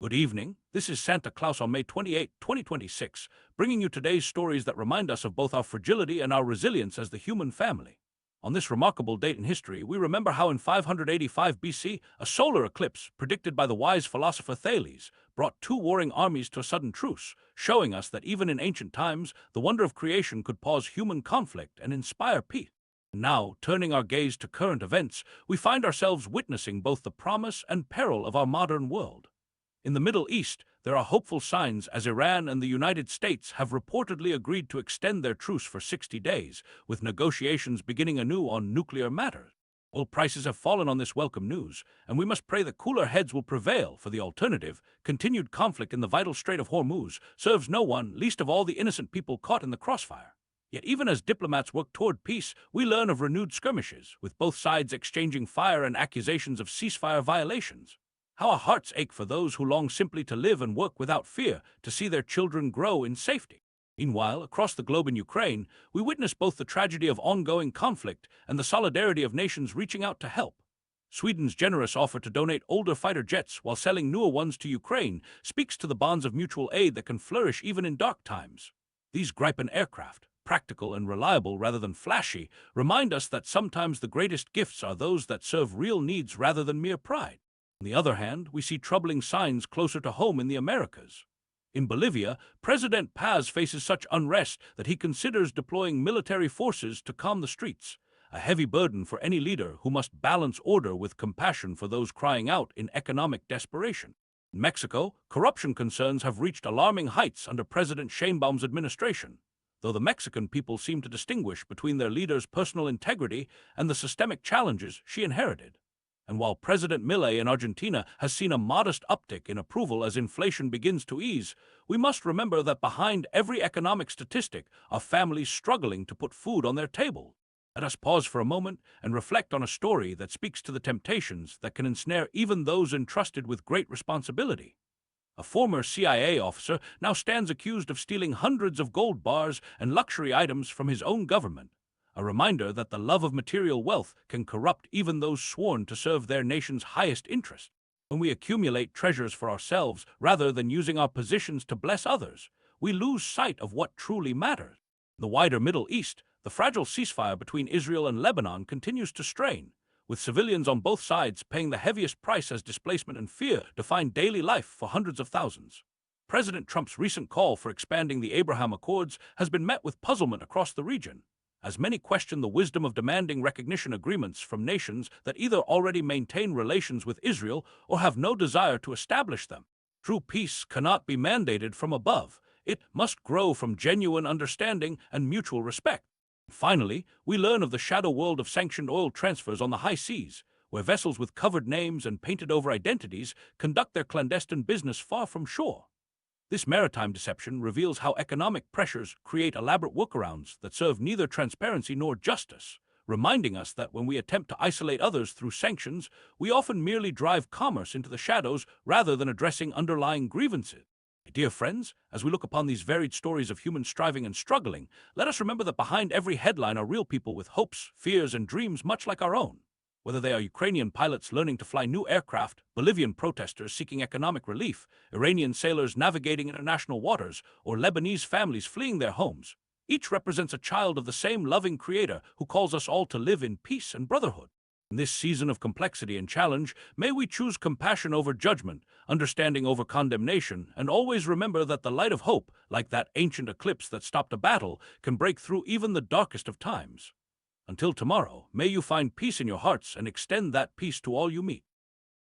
Good evening. This is Santa Claus on May 28, 2026, bringing you today's stories that remind us of both our fragility and our resilience as the human family. On this remarkable date in history, we remember how in 585 BC, a solar eclipse, predicted by the wise philosopher Thales, brought two warring armies to a sudden truce, showing us that even in ancient times, the wonder of creation could pause human conflict and inspire peace. Now, turning our gaze to current events, we find ourselves witnessing both the promise and peril of our modern world. In the Middle East, there are hopeful signs as Iran and the United States have reportedly agreed to extend their truce for 60 days, with negotiations beginning anew on nuclear matters. Oil prices have fallen on this welcome news, and we must pray that cooler heads will prevail, for the alternative, continued conflict in the vital Strait of Hormuz, serves no one, least of all the innocent people caught in the crossfire. Yet even as diplomats work toward peace, we learn of renewed skirmishes, with both sides exchanging fire and accusations of ceasefire violations. How our hearts ache for those who long simply to live and work without fear, to see their children grow in safety. Meanwhile, across the globe in Ukraine, we witness both the tragedy of ongoing conflict and the solidarity of nations reaching out to help. Sweden's generous offer to donate older fighter jets while selling newer ones to Ukraine speaks to the bonds of mutual aid that can flourish even in dark times. These Gripen aircraft, practical and reliable rather than flashy, remind us that sometimes the greatest gifts are those that serve real needs rather than mere pride. On the other hand, we see troubling signs closer to home in the Americas. In Bolivia, President Paz faces such unrest that he considers deploying military forces to calm the streets, a heavy burden for any leader who must balance order with compassion for those crying out in economic desperation. In Mexico, corruption concerns have reached alarming heights under President Sheinbaum's administration, though the Mexican people seem to distinguish between their leader's personal integrity and the systemic challenges she inherited. And while President Milei in Argentina has seen a modest uptick in approval as inflation begins to ease, we must remember that behind every economic statistic are families struggling to put food on their table. Let us pause for a moment and reflect on a story that speaks to the temptations that can ensnare even those entrusted with great responsibility. A former CIA officer now stands accused of stealing hundreds of gold bars and luxury items from his own government. A reminder that the love of material wealth can corrupt even those sworn to serve their nation's highest interest. When we accumulate treasures for ourselves rather than using our positions to bless others, we lose sight of what truly matters. In the wider Middle East, the fragile ceasefire between Israel and Lebanon continues to strain, with civilians on both sides paying the heaviest price as displacement and fear define daily life for hundreds of thousands. President Trump's recent call for expanding the Abraham Accords has been met with puzzlement across the region, as many question the wisdom of demanding recognition agreements from nations that either already maintain relations with Israel or have no desire to establish them. True peace cannot be mandated from above. It must grow from genuine understanding and mutual respect. Finally, we learn of the shadow world of sanctioned oil transfers on the high seas, where vessels with covered names and painted-over identities conduct their clandestine business far from shore. This maritime deception reveals how economic pressures create elaborate workarounds that serve neither transparency nor justice, reminding us that when we attempt to isolate others through sanctions, we often merely drive commerce into the shadows rather than addressing underlying grievances. Dear friends, as we look upon these varied stories of human striving and struggling, let us remember that behind every headline are real people with hopes, fears, and dreams much like our own. Whether they are Ukrainian pilots learning to fly new aircraft, Bolivian protesters seeking economic relief, Iranian sailors navigating international waters, or Lebanese families fleeing their homes, each represents a child of the same loving Creator who calls us all to live in peace and brotherhood. In this season of complexity and challenge, may we choose compassion over judgment, understanding over condemnation, and always remember that the light of hope, like that ancient eclipse that stopped a battle, can break through even the darkest of times. Until tomorrow, may you find peace in your hearts and extend that peace to all you meet.